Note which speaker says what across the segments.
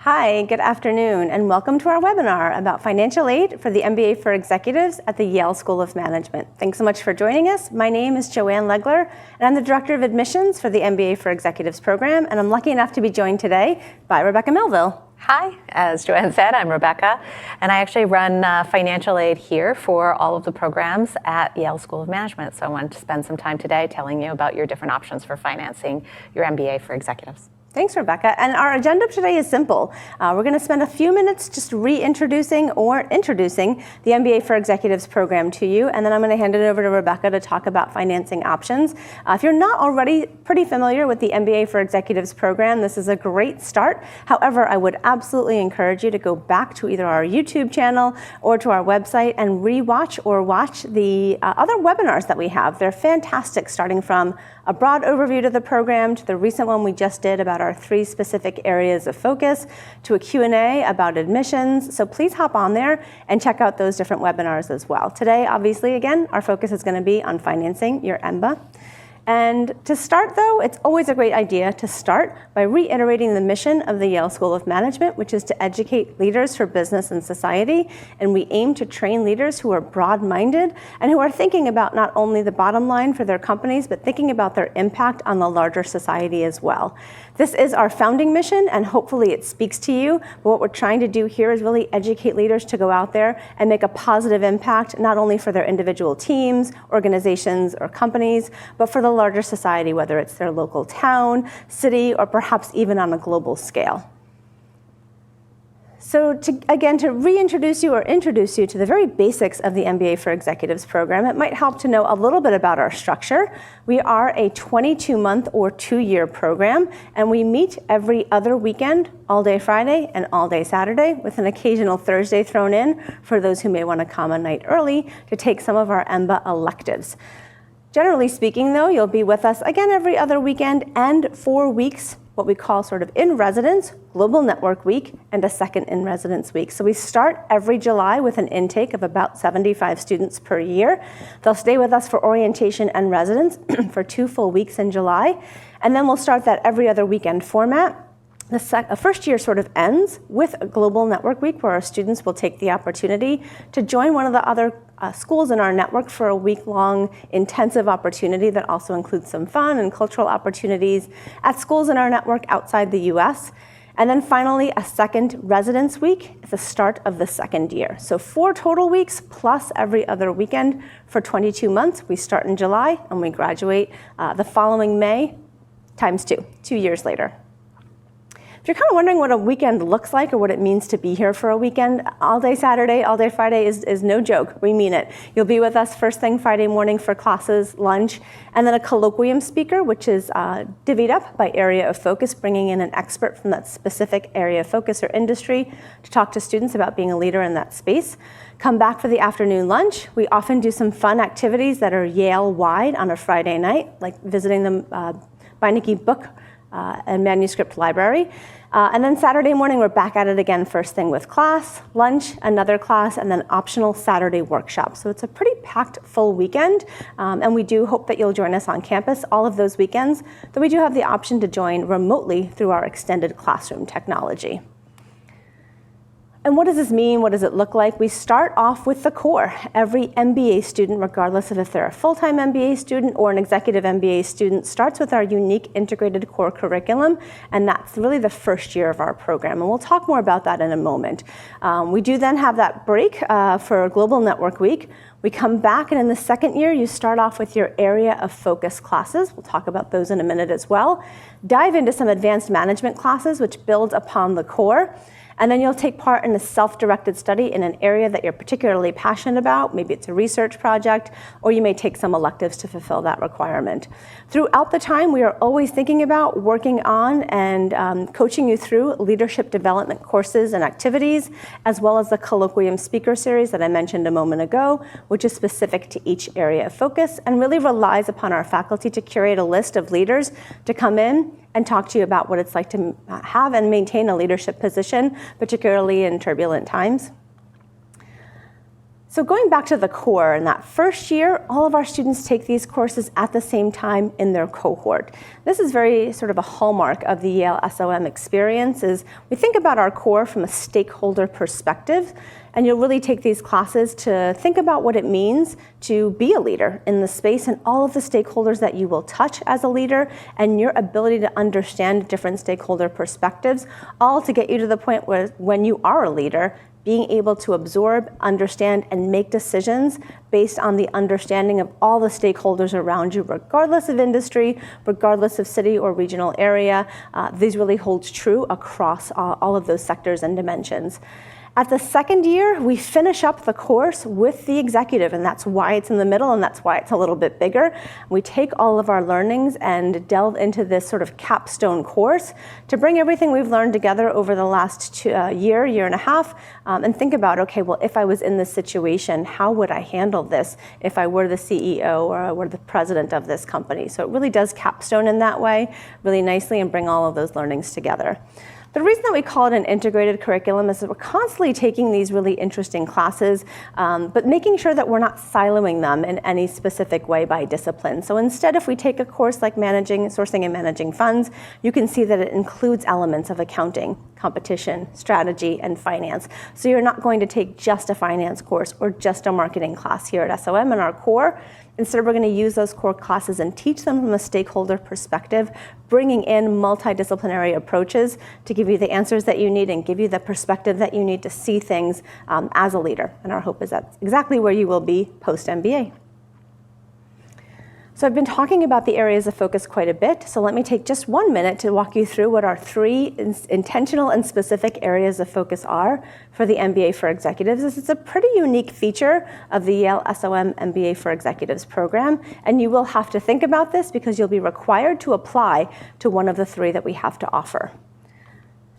Speaker 1: Hi, good afternoon, and welcome to our webinar about financial aid for the MBA for Executives at the Yale School of Management. Thanks so much for joining us. My name is Joanne Legler, and I'm the Director of Admissions for the MBA for Executives program, and I'm lucky enough to be joined today by Rebecca Melville.
Speaker 2: Hi, as Joanne said, I'm Rebecca, and I actually run financial aid here for all of the programs at Yale School of Management. So I wanted to spend some time today telling you about your different options for financing your MBA for executives.
Speaker 1: Thanks, Rebecca. And our agenda today is simple. We're going to spend a few minutes just reintroducing or introducing the MBA for Executives program to you, and then I'm going to hand it over to Rebecca to talk about financing options. If you're not already pretty familiar with the MBA for Executives program, this is a great start. However, I would absolutely encourage you to go back to either our YouTube channel or to our website and rewatch or watch the other webinars that we have. They're fantastic, starting from a broad overview to the program, to the recent one we just did about our 3 specific areas of focus, to a Q&A about admissions. So please hop on there and check out those different webinars as well. Today, obviously, again, our focus is going to be on financing your MBA. And to start, though, it's always a great idea to start by reiterating the mission of the Yale School of Management, which is to educate leaders for business and society. And we aim to train leaders who are broad-minded and who are thinking about not only the bottom line for their companies, but thinking about their impact on the larger society as well. This is our founding mission, and hopefully it speaks to you. But what we're trying to do here is really educate leaders to go out there and make a positive impact, not only for their individual teams, organizations, or companies, but for the larger society, whether it's their local town, city, or perhaps even on a global scale. So to reintroduce you or introduce you to the very basics of the MBA for Executives program, it might help to know a little bit about our structure. We are a 22-month or 2-year program, and we meet every other weekend, all day Friday and all day Saturday, with an occasional Thursday thrown in for those who may want to come a night early to take some of our MBA electives. Generally speaking, though, you'll be with us again every other weekend and 4 weeks, what we call sort of in residence, Global Network Week, and a second in residence week. So we start every July with an intake of about 75 students per year. They'll stay with us for orientation and residence for 2 full weeks in July. And then we'll start that every other weekend format. The first year sort of ends with a Global Network Week, where our students will take the opportunity to join one of the other schools in our network for a week-long intensive opportunity that also includes some fun and cultural opportunities at schools in our network outside the US. And then finally, a second residence week at the start of the second year. So 4 total weeks plus every other weekend for 22 months. We start in July and we graduate the following May times 2 years later. If you're kind of wondering what a weekend looks like or what it means to be here for a weekend, all day Saturday, all day Friday is no joke. We mean it. You'll be with us first thing Friday morning for classes, lunch, and then a colloquium speaker, which is divvied up by area of focus, bringing in an expert from that specific area of focus or industry to talk to students about being a leader in that space. Come back for the afternoon lunch. We often do some fun activities that are Yale-wide on a Friday night, like visiting the Beinecke Book and Manuscript Library. And then Saturday morning, we're back at it again first thing with class, lunch, another class, and then optional Saturday workshop. So it's a pretty packed full weekend, and we do hope that you'll join us on campus all of those weekends, though we do have the option to join remotely through our extended classroom technology. And what does this mean? What does it look like? We start off with the core. Every MBA student, regardless of if they're a full-time MBA student or an executive MBA student, starts with our unique integrated core curriculum, and that's really the first year of our program. And we'll talk more about that in a moment. We do then have that break for Global Network Week. We come back, and in the second year, you start off with your area of focus classes. We'll talk about those in a minute as well. Dive into some advanced management classes, which build upon the core. And then you'll take part in a self-directed study in an area that you're particularly passionate about. Maybe it's a research project, or you may take some electives to fulfill that requirement. Throughout the time, we are always thinking about working on and coaching you through leadership development courses and activities, as well as the colloquium speaker series that I mentioned a moment ago, which is specific to each area of focus and really relies upon our faculty to curate a list of leaders to come in and talk to you about what it's like to have and maintain a leadership position, particularly in turbulent times. So going back to the core, in that first year, all of our students take these courses at the same time in their cohort. This is very sort of a hallmark of the Yale SOM experience, is we think about our core from a stakeholder perspective, and you'll really take these classes to think about what it means to be a leader in the space and all of the stakeholders that you will touch as a leader and your ability to understand different stakeholder perspectives, all to get you to the point where when you are a leader, being able to absorb, understand, and make decisions based on the understanding of all the stakeholders around you, regardless of industry, regardless of city or regional area. These really hold true across all of those sectors and dimensions. At the second year, we finish up the course with the executive, and that's why it's in the middle, and that's why it's a little bit bigger. We take all of our learnings and delve into this sort of capstone course to bring everything we've learned together over the last year and a half, and think about, okay, well, if I was in this situation, how would I handle this if I were the CEO or I were the president of this company? So it really does capstone in that way really nicely and bring all of those learnings together. The reason that we call it an integrated curriculum is that we're constantly taking these really interesting classes, but making sure that we're not siloing them in any specific way by discipline. So instead, if we take a course like sourcing and managing funds, you can see that it includes elements of accounting, competition, strategy, and finance. So you're not going to take just a finance course or just a marketing class here at SOM in our core. Instead, we're going to use those core classes and teach them from a stakeholder perspective, bringing in multidisciplinary approaches to give you the answers that you need and give you the perspective that you need to see things as a leader. And our hope is that's exactly where you will be post-MBA. So I've been talking about the areas of focus quite a bit, so let me take just 1 minute to walk you through what our 3 intentional and specific areas of focus are for the MBA for Executives. This is a pretty unique feature of the Yale SOM MBA for Executives program, and you will have to think about this because you'll be required to apply to one of the 3 that we have to offer.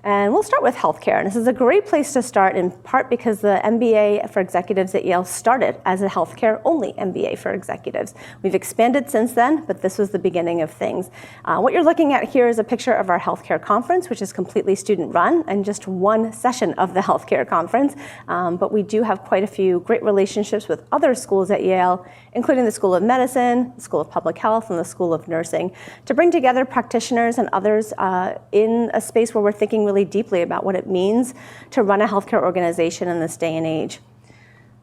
Speaker 1: And we'll start with healthcare. And this is a great place to start, in part because the MBA for Executives at Yale started as a healthcare-only MBA for Executives. We've expanded since then, but this was the beginning of things. What you're looking at here is a picture of our healthcare conference, which is completely student-run, and just one session of the healthcare conference. But we do have quite a few great relationships with other schools at Yale, including the School of Medicine, the School of Public Health, and the School of Nursing, to bring together practitioners and others in a space where we're thinking really deeply about what it means to run a healthcare organization in this day and age.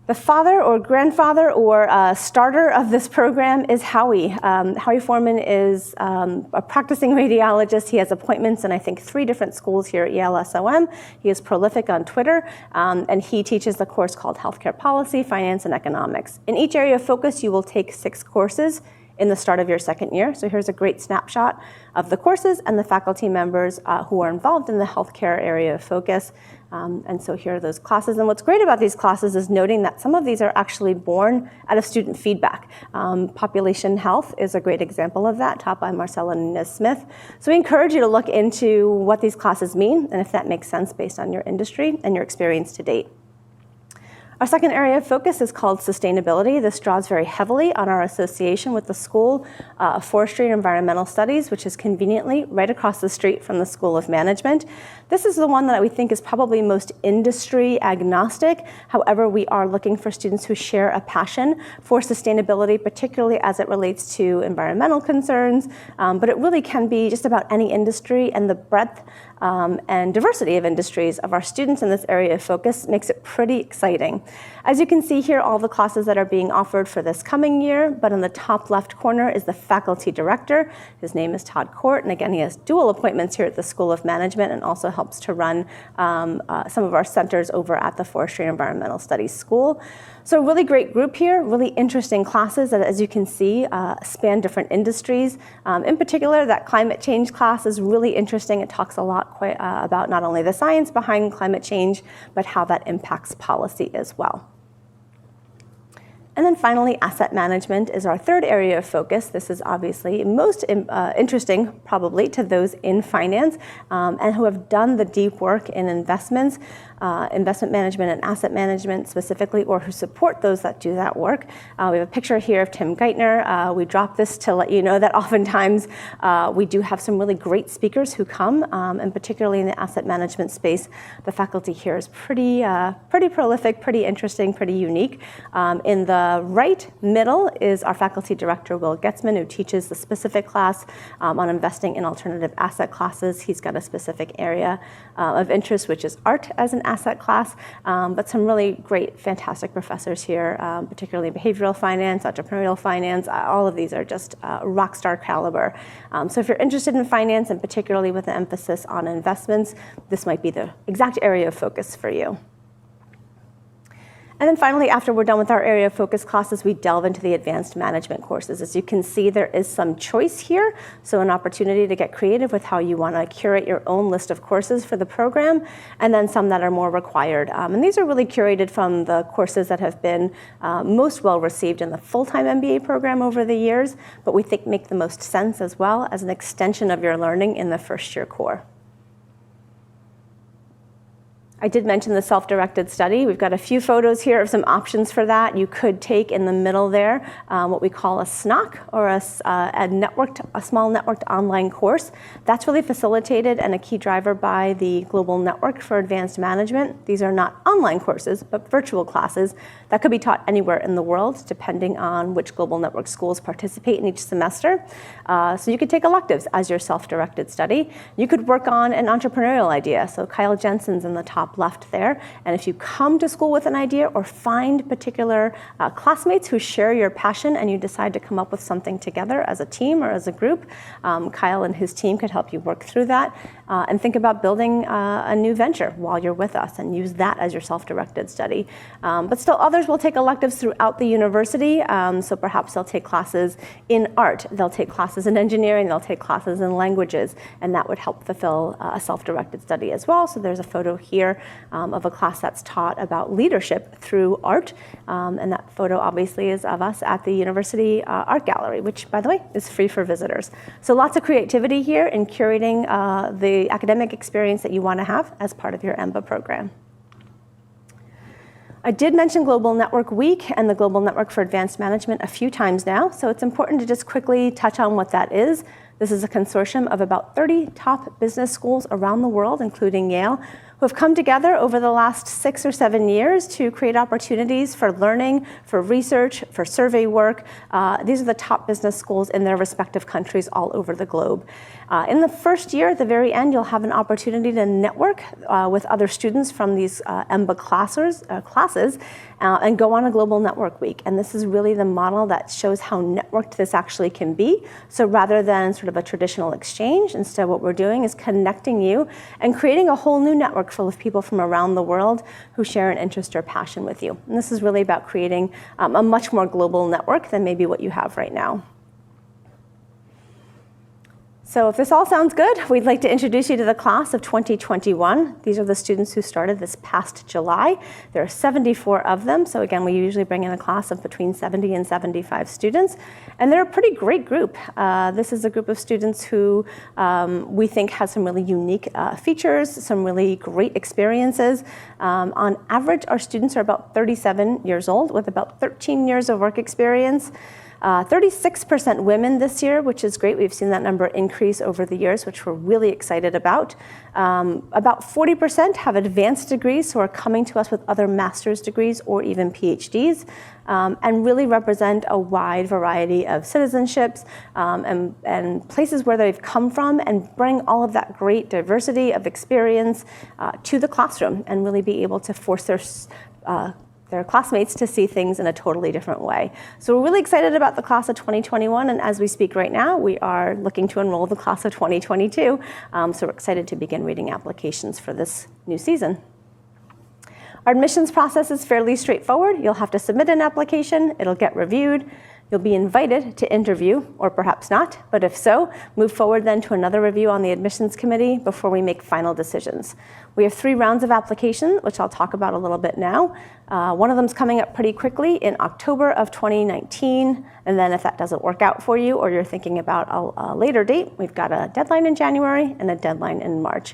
Speaker 1: The father or grandfather or starter of this program is Howie. Howie Foreman is a practicing radiologist. He has appointments in, I think, 3 different schools here at Yale SOM. He is prolific on Twitter, and he teaches the course called Healthcare Policy, Finance, and Economics. In each area of focus, you will take 6 courses in the start of your second year. So here's a great snapshot of the courses and the faculty members who are involved in the healthcare area of focus. And so here are those classes. And what's great about these classes is noting that some of these are actually born out of student feedback. Population health is a great example of that, taught by Marcella Nunez-Smith. So we encourage you to look into what these classes mean and if that makes sense based on your industry and your experience to date. Our second area of focus is called sustainability. This draws very heavily on our association with the School of Forestry and Environmental Studies, which is conveniently right across the street from the School of Management. This is the one that we think is probably most industry agnostic. However, we are looking for students who share a passion for sustainability, particularly as it relates to environmental concerns, but it really can be just about any industry, and the breadth and diversity of industries of our students in this area of focus makes it pretty exciting. As you can see here, all the classes that are being offered for this coming year, but in the top left corner is the faculty director. His name is Todd Court, and again, he has dual appointments here at the School of Management and also helps to run some of our centers over at the Forestry and Environmental Studies School. So a really great group here, really interesting classes that, as you can see, span different industries. In particular, that climate change class is really interesting. It talks a lot about not only the science behind climate change, but how that impacts policy as well. And then finally, asset management is our third area of focus. This is obviously most interesting, probably, to those in finance and who have done the deep work in investments. investment management and asset management specifically, or who support those that do that work. We have a picture here of Tim Geithner. We dropped this to let you know that oftentimes we do have some really great speakers who come, and particularly in the asset management space, the faculty here is pretty prolific, pretty interesting, pretty unique. In the right middle is our faculty director, Will Getzman, who teaches the specific class on investing in alternative asset classes. He's got a specific area of interest, which is art as an asset class, but some really great, fantastic professors here, particularly behavioral finance, entrepreneurial finance. All of these are just rock star caliber. So if you're interested in finance, and particularly with an emphasis on investments, this might be the exact area of focus for you. And then finally, after we're done with our area of focus classes, we delve into the advanced management courses. As you can see, there is some choice here, so an opportunity to get creative with how you want to curate your own list of courses for the program, and then some that are more required. And these are really curated from the courses that have been most well received in the full-time MBA program over the years, but we think make the most sense as well as an extension of your learning in the first-year core. I did mention the self-directed study. We've got a few photos here of some options for that. You could take in the middle there what we call a SNOC, or a small networked online course. That's really facilitated and a key driver by the Global Network for Advanced Management. These are not online courses, but virtual classes that could be taught anywhere in the world, depending on which Global Network schools participate in each semester. So you could take electives as your self-directed study. You could work on an entrepreneurial idea. So Kyle Jensen's in the top left there. And if you come to school with an idea or find particular classmates who share your passion and you decide to come up with something together as a team or as a group, Kyle and his team could help you work through that and think about building a new venture while you're with us and use that as your self-directed study. But still, others will take electives throughout the university. So perhaps they'll take classes in art, they'll take classes in engineering, they'll take classes in languages, and that would help fulfill a self-directed study as well. So there's a photo here of a class that's taught about leadership through art. And that photo obviously is of us at the University Art Gallery, which, by the way, is free for visitors. So lots of creativity here in curating the academic experience that you want to have as part of your MBA program. I did mention Global Network Week and the Global Network for Advanced Management a few times now, so it's important to just quickly touch on what that is. This is a consortium of about 30 top business schools around the world, including Yale, who have come together over the last 6 or 7 years to create opportunities for learning, for research, for survey work. These are the top business schools in their respective countries all over the globe. In the first year, at the very end, you'll have an opportunity to network with other students from these MBA classes and go on a Global Network Week. And this is really the model that shows how networked this actually can be. So rather than sort of a traditional exchange, instead what we're doing is connecting you and creating a whole new network full of people from around the world who share an interest or passion with you. And this is really about creating a much more global network than maybe what you have right now. So if this all sounds good, we'd like to introduce you to the class of 2021. These are the students who started this past July. There are 74 of them. So again, we usually bring in a class of between 70 and 75 students. And they're a pretty great group. This is a group of students who we think has some really unique features, some really great experiences. On average, our students are about 37 years old with about 13 years of work experience. 36% women this year, which is great. We've seen that number increase over the years, which we're really excited about. About 40% have advanced degrees, so are coming to us with other master's degrees or even PhDs, and really represent a wide variety of citizenships and places where they've come from, and bring all of that great diversity of experience to the classroom and really be able to force their classmates to see things in a totally different way. So we're really excited about the class of 2021, and as we speak right now, we are looking to enroll the class of 2022. So we're excited to begin reading applications for this new season. Our admissions process is fairly straightforward. You'll have to submit an application, it'll get reviewed, you'll be invited to interview, or perhaps not, but if so, move forward then to another review on the admissions committee before we make final decisions. We have 3 rounds of application, which I'll talk about a little bit now. One of them's coming up pretty quickly in October of 2019, and then if that doesn't work out for you or you're thinking about a later date, we've got a deadline in January and a deadline in March.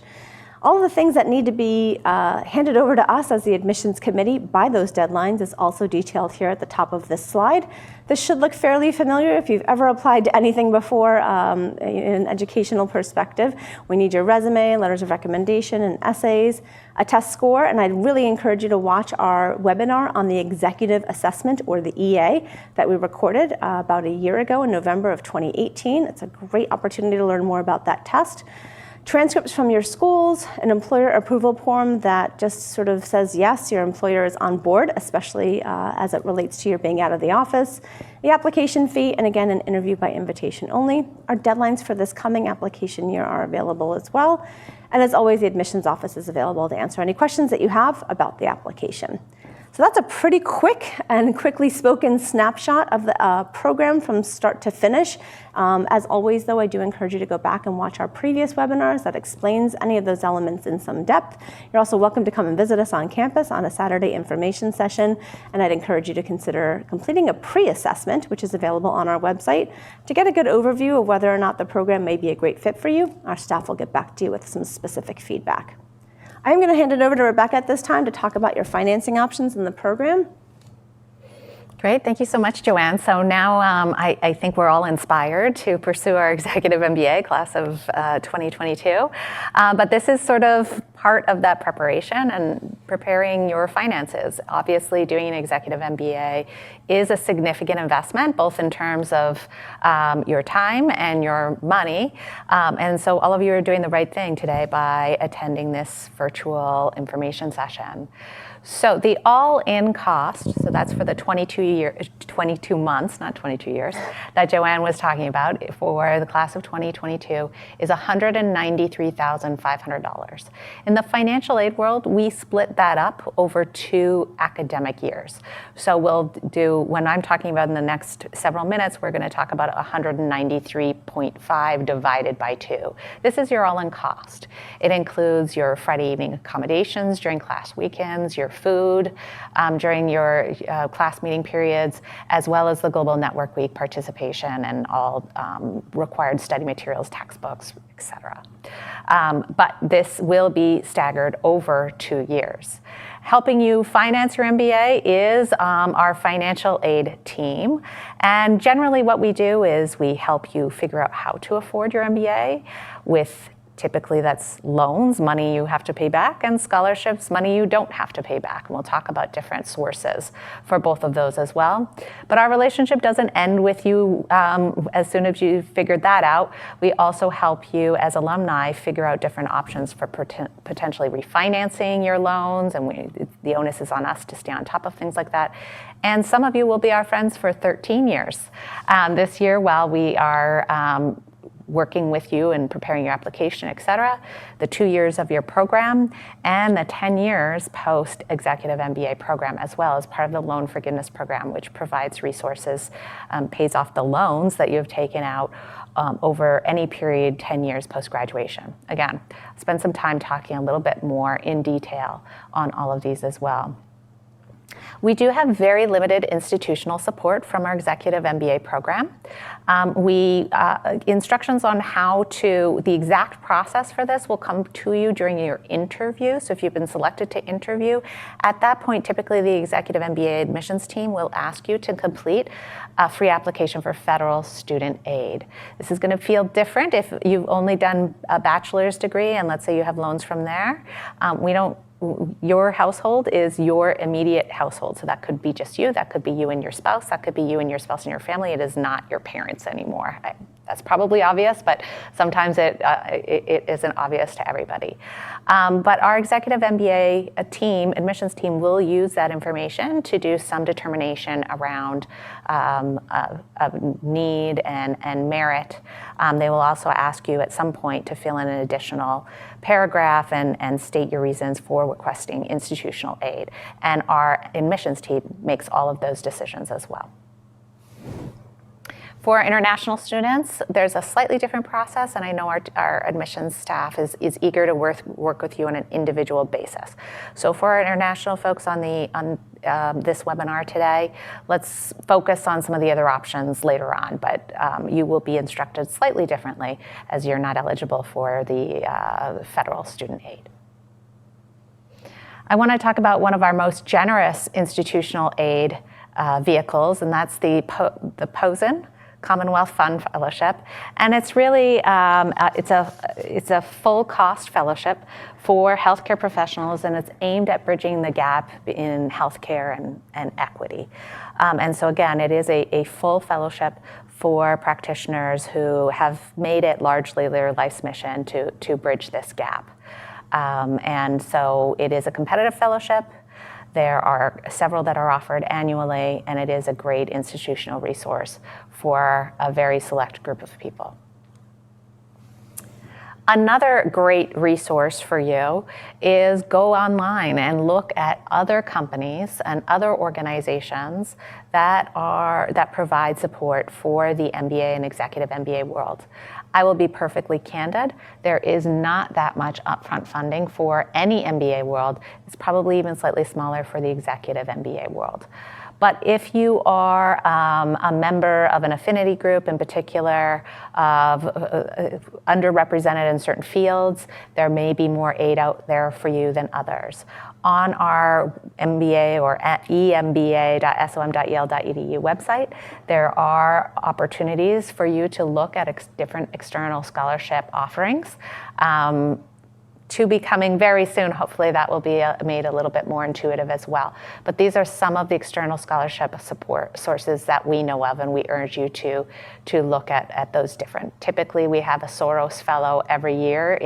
Speaker 1: All of the things that need to be handed over to us as the admissions committee by those deadlines is also detailed here at the top of this slide. This should look fairly familiar if you've ever applied to anything before in an educational perspective. We need your resume, letters of recommendation, and essays, a test score, and I'd really encourage you to watch our webinar on the executive assessment, or the EA, that we recorded about a year ago in November of 2018. It's a great opportunity to learn more about that test. Transcripts from your schools, an employer approval form that just sort of says, yes, your employer is on board, especially as it relates to your being out of the office, the application fee, and again, an interview by invitation only. Our deadlines for this coming application year are available as well. And as always, the admissions office is available to answer any questions that you have about the application. So that's a pretty quick and quickly spoken snapshot of the program from start to finish. As always, though, I do encourage you to go back and watch our previous webinars that explains any of those elements in some depth. You're also welcome to come and visit us on campus on a Saturday information session, and I'd encourage you to consider completing a pre-assessment, which is available on our website, to get a good overview of whether or not the program may be a great fit for you. Our staff will get back to you with some specific feedback. I'm going to hand it over to Rebecca at this time to talk about your financing options in the program.
Speaker 2: Great, thank you so much, Joanne. So now I think we're all inspired to pursue our executive MBA class of 2022. But this is sort of part of that preparation and preparing your finances. Obviously, doing an executive MBA is a significant investment, both in terms of your time and your money. And so all of you are doing the right thing today by attending this virtual information session. So the all-in cost, so that's for the 22 months, not 22 years, that Joanne was talking about for the class of 2022 is $193,500. In the financial aid world, we split that up over 2 academic years. So we'll do, when I'm talking about in the next several minutes, we're going to talk about 193.5 divided by 2. This is your all-in cost. It includes your Friday evening accommodations during class weekends, your food during your class meeting periods, as well as the Global Network Week participation and all required study materials, textbooks, etc. But this will be staggered over 2 years. Helping you finance your MBA is our financial aid team. And generally what we do is we help you figure out how to afford your MBA with typically that's loans, money you have to pay back, and scholarships, money you don't have to pay back. And we'll talk about different sources for both of those as well. But our relationship doesn't end with you as soon as you've figured that out. We also help you as alumni figure out different options for potentially refinancing your loans, and the onus is on us to stay on top of things like that. And some of you will be our friends for 13 years. This year, while we are working with you and preparing your application, et cetera, the 2 years of your program, and the 10 years post-executive MBA program, as well as part of the loan forgiveness program, which provides resources, pays off the loans that you've taken out over any period 10 years post-graduation. Again, spend some time talking a little bit more in detail on all of these as well. We do have very limited institutional support from our executive MBA program. Instructions on the exact process for this will come to you during your interview. So if you've been selected to interview, at that point, typically the executive MBA admissions team will ask you to complete a free application for federal student aid. This is going to feel different if you've only done a bachelor's degree and let's say you have loans from there. Your household is your immediate household. So that could be just you, that could be you and your spouse, that could be you and your spouse and your family. It is not your parents anymore. That's probably obvious, but sometimes it isn't obvious to everybody. But our executive MBA admissions team will use that information to do some determination around need and merit. They will also ask you at some point to fill in an additional paragraph and state your reasons for requesting institutional aid. And our admissions team makes all of those decisions as well. For international students, there's a slightly different process, and I know our admissions staff is eager to work with you on an individual basis. So for our international folks on this webinar today, let's focus on some of the other options later on, but you will be instructed slightly differently as you're not eligible for the federal student aid. I want to talk about one of our most generous institutional aid vehicles, and that's the POSN, Commonwealth Fund Fellowship, and it's really it's a full cost fellowship for healthcare professionals, and it's aimed at bridging the gap in healthcare and equity. And so again, it is a full fellowship for practitioners who have made it largely their life's mission to bridge this gap. And so it is a competitive fellowship. There are several that are offered annually, and it is a great institutional resource for a very select group of people. Another great resource for you is go online and look at other companies and other organizations that provide support for the MBA and executive MBA world. I will be perfectly candid. There is not that much upfront funding for any MBA world. It's probably even slightly smaller for the executive MBA world. But if you are a member of an affinity group, in particular, underrepresented in certain fields, there may be more aid out there for you than others. On our MBA or emba.som.yale.edu website, there are opportunities for you to look at different external scholarship offerings. To be coming very soon, hopefully that will be made a little bit more intuitive as well. But these are some of the external scholarship support sources that we know of, and we urge you to look at those different. Typically, we have a Soros Fellow every year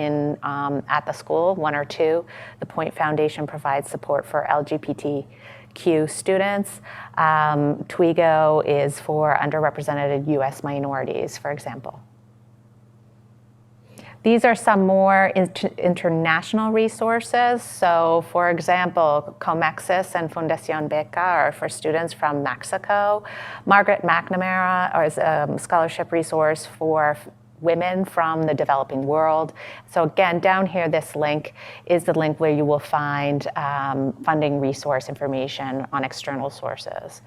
Speaker 2: at the school, one or two. The Point Foundation provides support for LGBTQ students. TWIGO is for underrepresented U.S. minorities, for example. These are some more international resources. So, for example, Comexis and Fundación Beca are for students from Mexico. Margaret McNamara is a scholarship resource for women from the developing world. So again, down here, this link is the link where you will find funding resource information on external sources.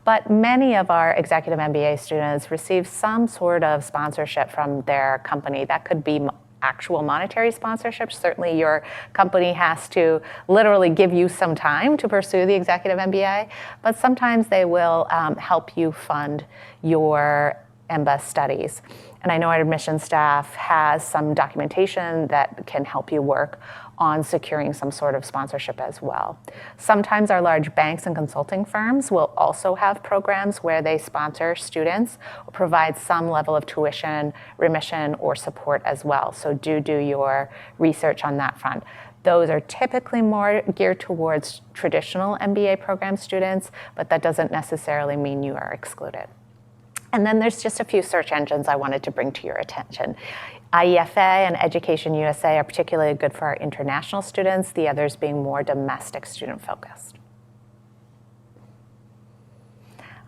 Speaker 2: But many of our executive MBA students receive some sort of sponsorship from their company. That could be actual monetary sponsorship. Certainly your company has to literally give you some time to pursue the executive MBA, but sometimes they will help you fund your MBA studies. And I know our admissions staff has some documentation that can help you work on securing some sort of sponsorship as well. Sometimes our large banks and consulting firms will also have programs where they sponsor students or provide some level of tuition, remission, or support as well. So do your research on that front. Those are typically more geared towards traditional MBA program students, but that doesn't necessarily mean you are excluded. And then there's just a few search engines I wanted to bring to your attention. IEFA and Education USA are particularly good for our international students, the others being more domestic student focused.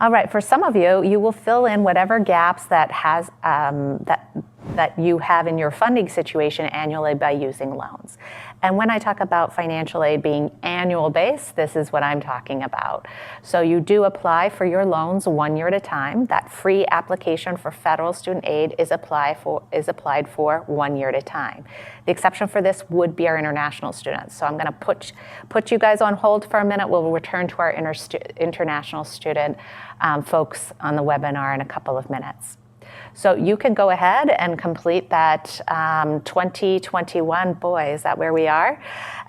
Speaker 2: All right, for some of you, you will fill in whatever gaps that you have in your funding situation annually by using loans. And when I talk about financial aid being annual based, this is what I'm talking about. So you do apply for your loans 1 year at a time. That free application for federal student aid is applied for 1 year at a time. The exception for this would be our international students. So I'm going to put you guys on hold for a minute. We'll return to our international student folks on the webinar in a couple of minutes. So you can go ahead and complete that 2021, boy, is that where we are?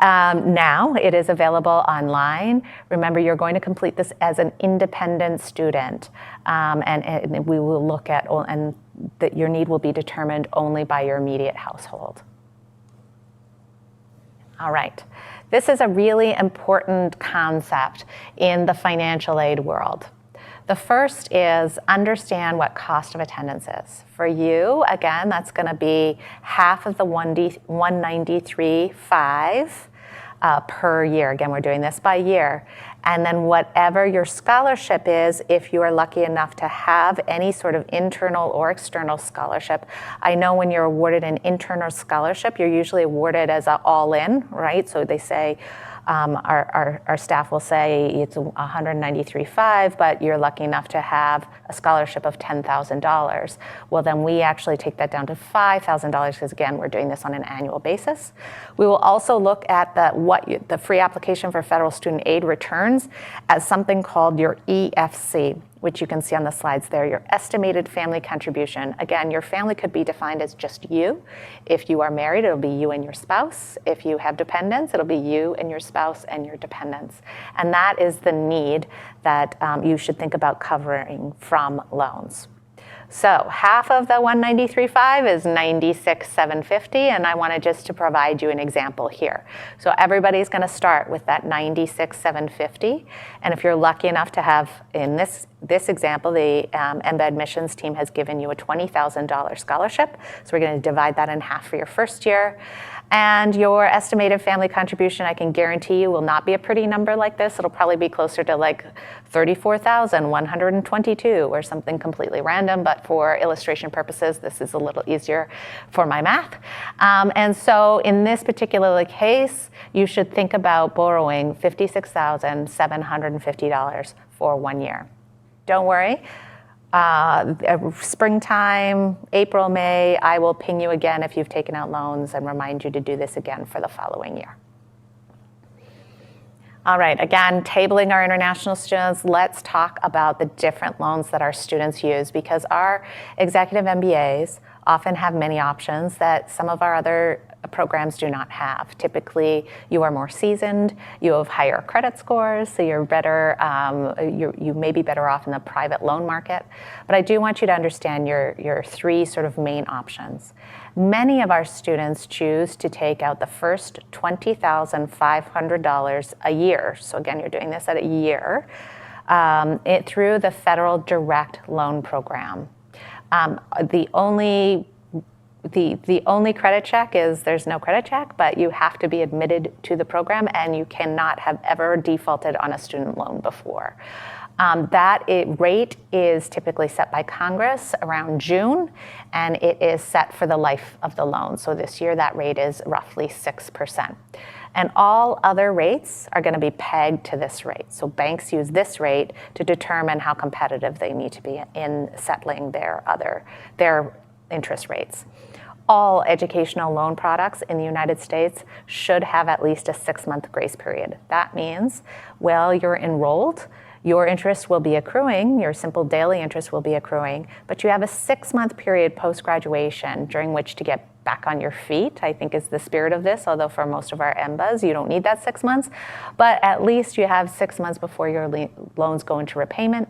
Speaker 2: Now it is available online. Remember, you're going to complete this as an independent student. And we will look at, and that your need will be determined only by your immediate household. All right. This is a really important concept in the financial aid world. The first is understand what cost of attendance is. For you, again, that's going to be half of the $193.5 per year. Again, we're doing this by year. And then whatever your scholarship is, if you are lucky enough to have any sort of internal or external scholarship. I know when you're awarded an internal scholarship, you're usually awarded as an all-in, right? So they say Our staff will say it's $193,500, but you're lucky enough to have a scholarship of $10,000. Well, then we actually take that down to $5,000 because, again, we're doing this on an annual basis. We will also look at the free application for federal student aid returns as something called your EFC, which you can see on the slides there, your estimated family contribution. Again, your family could be defined as just you. If you are married, it'll be you and your spouse. If you have dependents, it'll be you and your spouse and your dependents. And that is the need that you should think about covering from loans. So half of the $193,500 is $96,750, and I wanted just to provide you an example here. So everybody's going to start with that $96,750, and if you're lucky enough to have, in this example, the MBA admissions team has given you a $20,000 scholarship, so we're going to divide that in half for your first year. And your estimated family contribution, I can guarantee you, will not be a pretty number like this. It'll probably be closer to like $34,122 or something completely random. But for illustration purposes, this is a little easier for my math. And so in this particular case, you should think about borrowing $56,750 for 1 year. Don't worry. Springtime, April, May, I will ping you again if you've taken out loans and remind you to do this again for the following year. All right, again, tabling our international students, let's talk about the different loans that our students use, because our executive MBAs often have many options that some of our other programs do not have. Typically, you are more seasoned, you have higher credit scores, so you're better, you may be better off in the private loan market. But I do want you to understand your three sort of main options. Many of our students choose to take out the first $20,500 a year. So again, you're doing this at a year, through the federal direct loan program. The only credit check is there's no credit check, but you have to be admitted to the program and you cannot have ever defaulted on a student loan before. That rate is typically set by Congress around June, and it is set for the life of the loan. So this year that rate is roughly 6%. And all other rates are going to be pegged to this rate. So banks use this rate to determine how competitive they need to be in settling their interest rates. All educational loan products in the United States should have at least a 6-month grace period. That means, while you're enrolled, your interest will be accruing, your simple daily interest will be accruing, but you have a 6-month period post-graduation during which to get back on your feet, I think is the spirit of this, although for most of our MBAs, you don't need that 6 months, but at least you have 6 months before your loans go into repayment,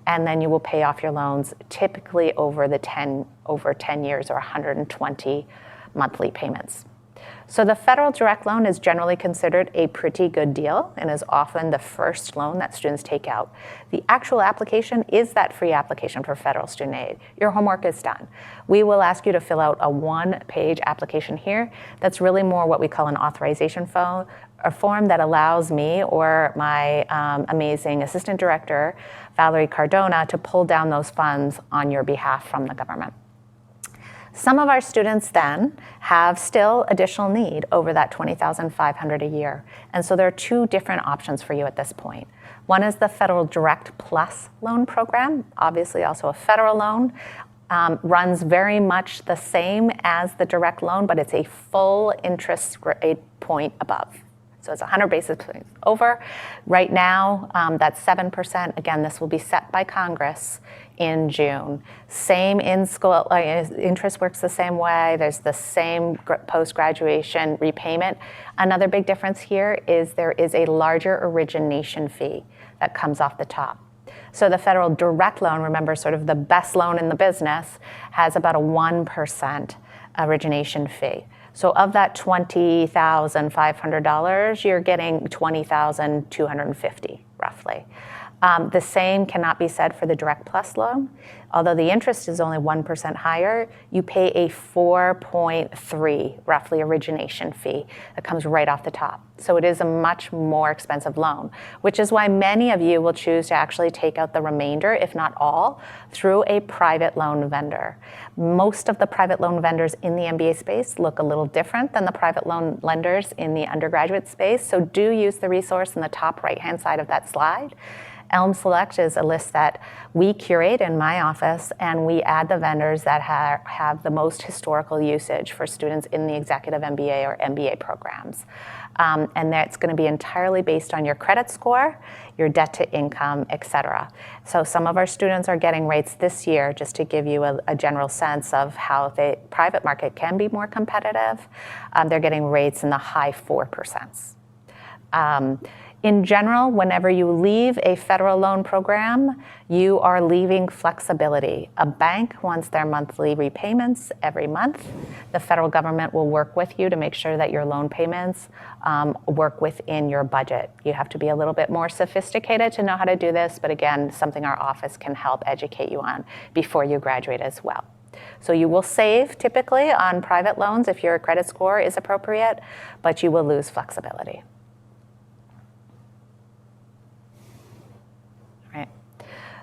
Speaker 2: and then you will pay off your loans typically over 10 years or 120 monthly payments. So the federal direct loan is generally considered a pretty good deal and is often the first loan that students take out. The actual application is that free application for federal student aid. Your homework is done. We will ask you to fill out a 1-page application here that's really more what we call an authorization form, a form that allows me or my amazing assistant director, Valerie Cardona, to pull down those funds on your behalf from the government. Some of our students then have still additional need over that $20,500 a year. And so there are 2 different options for you at this point. One is the Federal Direct Plus loan program, obviously also a federal loan, runs very much the same as the direct loan, but it's a full interest rate point above. So it's 100 basis points over. Right now, that's 7%. Again, this will be set by Congress in June. Same in school, interest works the same way. There's the same post-graduation repayment. Another big difference here is there is a larger origination fee that comes off the top. So the federal direct loan, remember, sort of the best loan in the business, has about a 1% origination fee. So of that $20,500, you're getting $20,250 roughly. The same cannot be said for the Direct Plus loan. Although the interest is only 1% higher, you pay a 4.3 roughly origination fee that comes right off the top. So it is a much more expensive loan, which is why many of you will choose to actually take out the remainder, if not all, through a private loan vendor. Most of the private loan vendors in the MBA space look a little different than the private loan lenders in the undergraduate space, so do use the resource in the top right-hand side of that slide. Elm Select is a list that we curate in my office, and we add the vendors that have the most historical usage for students in the executive MBA or MBA programs. And that's going to be entirely based on your credit score, your debt to income, et cetera. So some of our students are getting rates this year, just to give you a general sense of how the private market can be more competitive. They're getting rates in the high 4%. In general, whenever you leave a federal loan program, you are leaving flexibility. A bank wants their monthly repayments every month. The federal government will work with you to make sure that your loan payments work within your budget. You have to be a little bit more sophisticated to know how to do this, but again, something our office can help educate you on before you graduate as well. So you will save typically on private loans if your credit score is appropriate, but you will lose flexibility.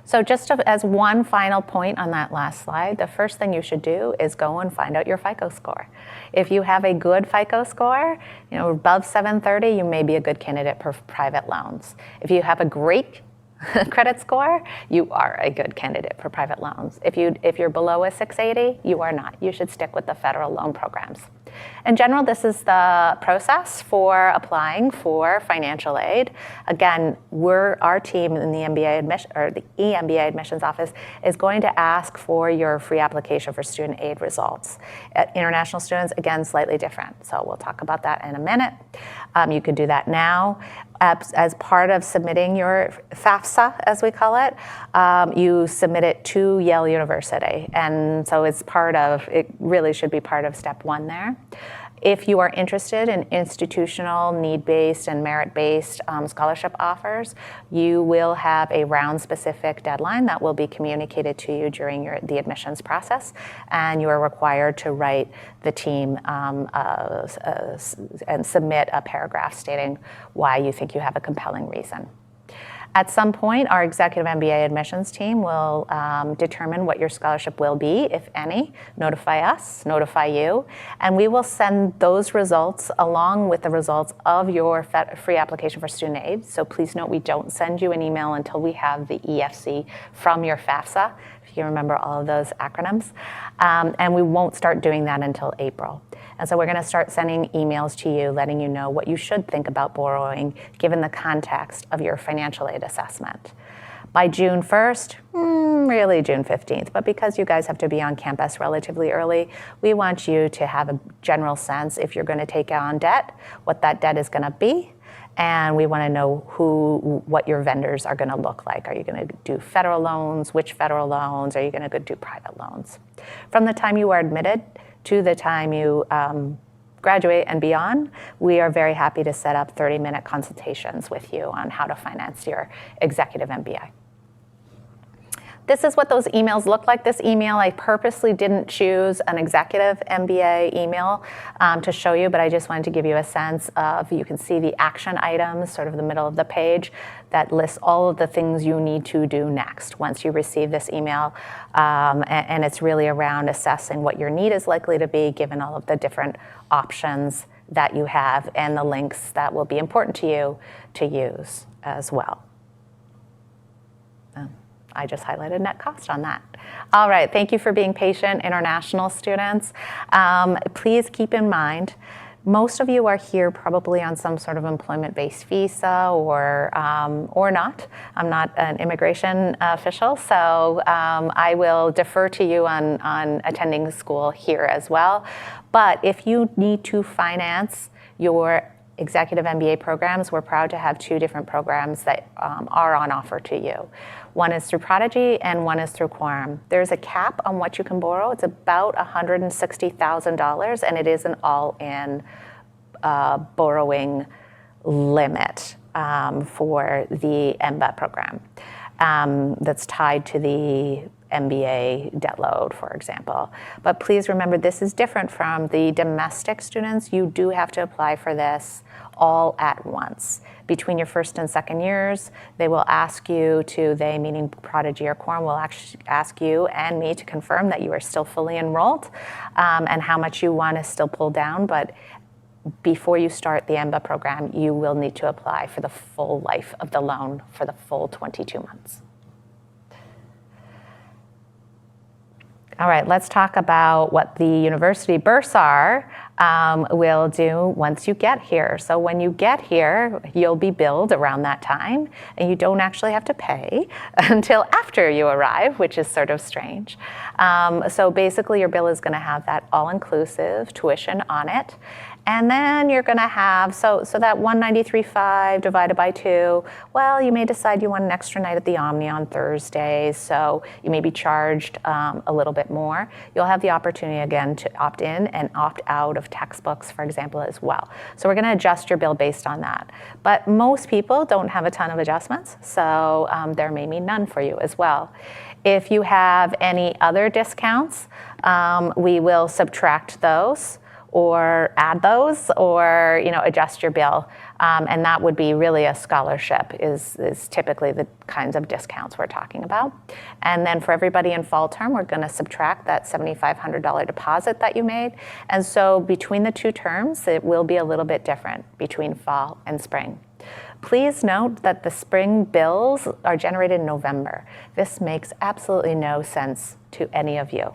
Speaker 2: So just as one final point on that last slide, the first thing you should do is go and find out your FICO score. If you have a good FICO score, above 730, you may be a good candidate for private loans. If you have a great credit score, you are a good candidate for private loans. If you're below a 680, you are not. You should stick with the federal loan programs. In general, this is the process for applying for financial aid. Again, our team in the MBA admission or the EMBA admissions office is going to ask for your free application for student aid results. International students, again, slightly different. So we'll talk about that in a minute. You could do that now. As part of submitting your FAFSA, as we call it, you submit it to Yale University. And so it really should be part of step one there. If you are interested in institutional, need-based, and merit-based scholarship offers, you will have a round-specific deadline that will be communicated to you during the admissions process, and you are required to write the team and submit a paragraph stating why you think you have a compelling reason. At some point, our executive MBA admissions team will determine what your scholarship will be, if any, notify us, notify you, and we will send those results along with the results of your free application for student aid. So please note we don't send you an email until we have the EFC from your FAFSA, if you remember all of those acronyms, and we won't start doing that until April. And so we're going to start sending emails to you letting you know what you should think about borrowing given the context of your financial aid assessment. By June 1st, really June 15th, but because you guys have to be on campus relatively early, we want you to have a general sense if you're going to take on debt, what that debt is going to be, and we want to know what your vendors are going to look like. Are you going to do federal loans? Which federal loans? Are you going to do private loans? From the time you are admitted to the time you graduate and beyond, we are very happy to set up 30-minute consultations with you on how to finance your executive MBA. This is what those emails look like. This email, I purposely didn't choose an executive MBA email to show you, but I just wanted to give you a sense of, you can see the action items, sort of the middle of the page, that lists all of the things you need to do next once you receive this email. And it's really around assessing what your need is likely to be given all of the different options that you have and the links that will be important to you to use as well. I just highlighted net cost on that. All right, thank you for being patient, international students. Please keep in mind, most of you are here probably on some sort of employment-based visa or not. I'm not an immigration official, so I will defer to you on attending school here as well. But if you need to finance your executive MBA programs, we're proud to have two different programs that are on offer to you. One is through Prodigy and one is through Quorum. There's a cap on what you can borrow. It's about $160,000 and it is an all-in borrowing limit. for the MBA program that's tied to the MBA debt load, for example. But please remember, this is different from the domestic students. You do have to apply for this all at once. Between your first and second years, they will ask you to, they meaning Prodigy or Quorum, will actually ask you and me to confirm that you are still fully enrolled and how much you want to still pull down. But before you start the MBA program, you will need to apply for the full life of the loan for the full 22 months. All right, let's talk about what the university bursar will do once you get here. So when you get here, you'll be billed around that time, and you don't actually have to pay until after you arrive, which is sort of strange. So basically, your bill is going to have that all-inclusive tuition on it. And then you're going to have, so that $193.5 divided by 2, well, you may decide you want an extra night at the Omni on Thursdays, so you may be charged a little bit more. You'll have the opportunity, again, to opt in and opt out of textbooks, for example, as well. So we're going to adjust your bill based on that. But most people don't have a ton of adjustments, so there may be none for you as well. If you have any other discounts, we will subtract those, or add those, or adjust your bill, and that would be really a scholarship is typically the kinds of discounts we're talking about. And then for everybody in fall term, we're going to subtract that $7,500 deposit that you made, and so between the two terms, it will be a little bit different between fall and spring. Please note that the spring bills are generated in November. This makes absolutely no sense to any of you.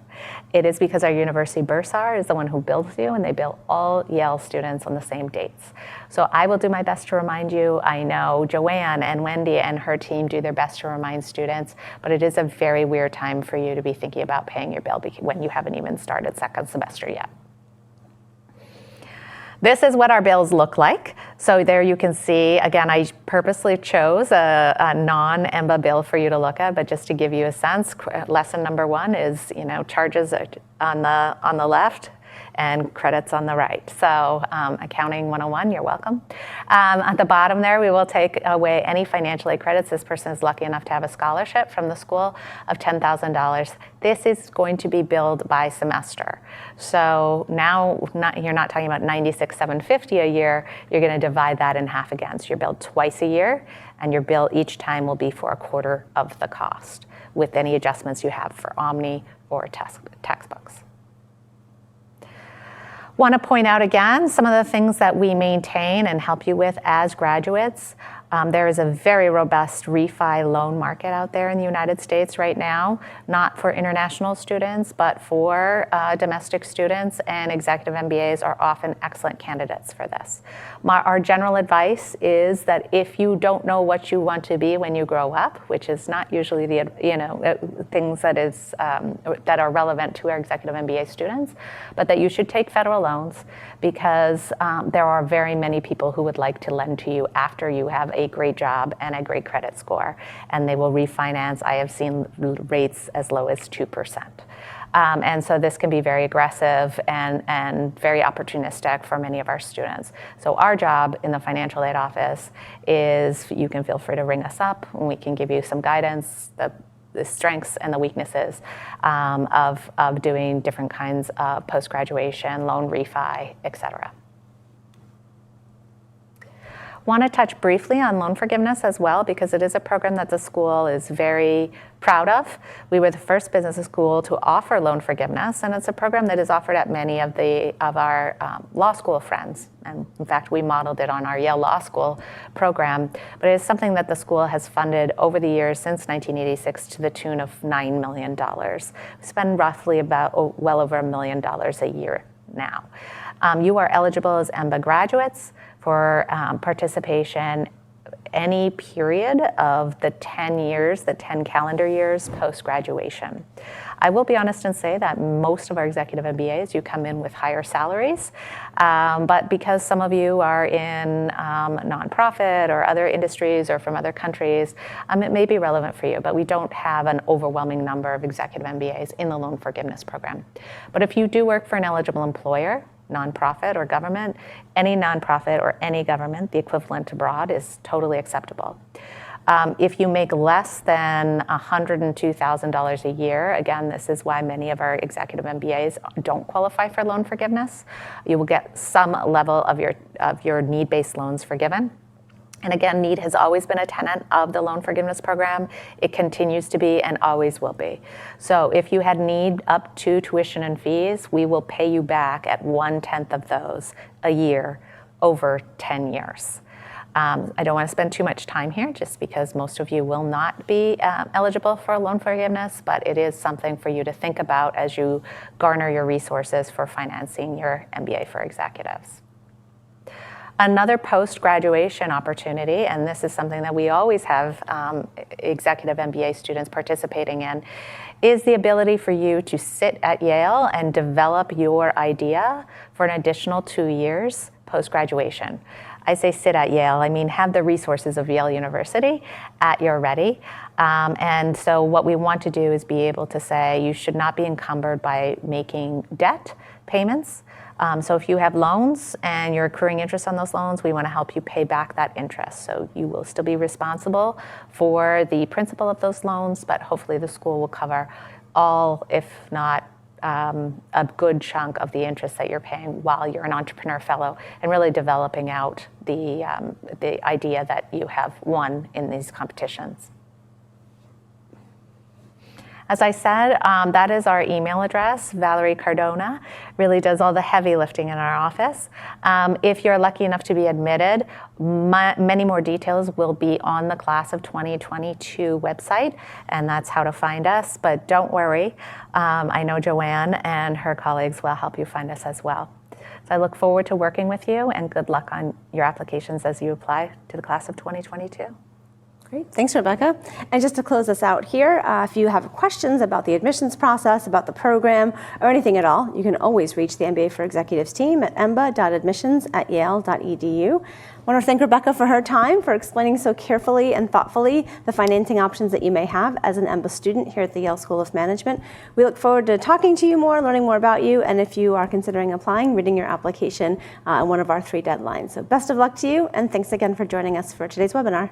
Speaker 2: It is because our university bursar is the one who bills you, and they bill all Yale students on the same dates. So I will do my best to remind you. I know Joanne and Wendy and her team do their best to remind students, but it is a very weird time for you to be thinking about paying your bill when you haven't even started second semester yet. This is what our bills look like. So there you can see, again, I purposely chose a non-MBA bill for you to look at, but just to give you a sense, lesson number 1 is, charges on the left and credits on the right. So accounting 101, you're welcome. At the bottom there, we will take away any financial aid credits. This person is lucky enough to have a scholarship from the school of $10,000. This is going to be billed by semester. So now you're not talking about $96,750 a year. You're going to divide that in half again. So you're billed twice a year, and your bill each time will be for a quarter of the cost with any adjustments you have for Omni or textbooks. Want to point out again some of the things that we maintain and help you with as graduates. There is a very robust refi loan market out there in the United States right now, not for international students, but for domestic students, and executive MBAs are often excellent candidates for this. Our general advice is that if you don't know what you want to be when you grow up, which is not usually the things that are relevant to our executive MBA students, but that you should take federal loans, because there are very many people who would like to lend to you after you have a great job and a great credit score, and they will refinance. I have seen rates as low as 2%. And so this can be very aggressive and very opportunistic for many of our students. So our job in the financial aid office is, you can feel free to ring us up, and we can give you some guidance, the strengths and the weaknesses of doing different kinds of post-graduation, loan refi, et cetera. Want to touch briefly on loan forgiveness as well, because it is a program that the school is very proud of. We were the first business school to offer loan forgiveness, and it's a program that is offered at many of our law school friends. And in fact, we modeled it on our Yale Law School program, but it is something that the school has funded over the years since 1986 to the tune of $9 million. We spend roughly about well over $1 million a year now. You are eligible as MBA graduates for participation any period of the 10 calendar years post-graduation. I will be honest and say that most of our executive MBAs, you come in with higher salaries, but because some of you are in nonprofit or other industries or from other countries, it may be relevant for you, but we don't have an overwhelming number of executive MBAs in the loan forgiveness program. But if you do work for an eligible employer, nonprofit or government. Any nonprofit or any government, the equivalent abroad, is totally acceptable. If you make less than $102,000 a year, again, this is why many of our executive MBAs don't qualify for loan forgiveness. You will get some level of your need-based loans forgiven. And again, need has always been a tenet of the loan forgiveness program. It continues to be and always will be. So if you had need up to tuition and fees, we will pay you back at 1/10 of those a year over 10 years. I don't want to spend too much time here just because most of you will not be eligible for loan forgiveness, but it is something for you to think about as you garner your resources for financing your MBA for executives. Another post-graduation opportunity, and this is something that we always have executive MBA students participating in, is the ability for you to sit at Yale and develop your idea for an additional 2 years post-graduation. I say sit at Yale, I mean have the resources of Yale University at your ready. And so what we want to do is be able to say you should not be encumbered by making debt payments. So if you have loans and you're accruing interest on those loans, we want to help you pay back that interest. So you will still be responsible for the principal of those loans, but hopefully the school will cover all, if not a good chunk of the interest that you're paying while you're an entrepreneur fellow and really developing out the idea that you have won in these competitions. As I said, that is our email address. Valerie Cardona really does all the heavy lifting in our office. If you're lucky enough to be admitted, many more details will be on the Class of 2022 website, and that's how to find us. But don't worry, I know Joanne and her colleagues will help you find us as well. So I look forward to working with you, and good luck on your applications as you apply to the Class of 2022.
Speaker 1: Great, thanks, Rebecca. And just to close us out here, if you have questions about the admissions process, about the program, or anything at all, you can always reach the MBA for Executives team at emba.admissions@yale.edu. I want to thank Rebecca for her time, for explaining so carefully and thoughtfully the financing options that you may have as an EMBA student here at the Yale School of Management. We look forward to talking to you more, learning more about you, and if you are considering applying, reading your application in one of our 3 deadlines. So best of luck to you, and thanks again for joining us for today's webinar.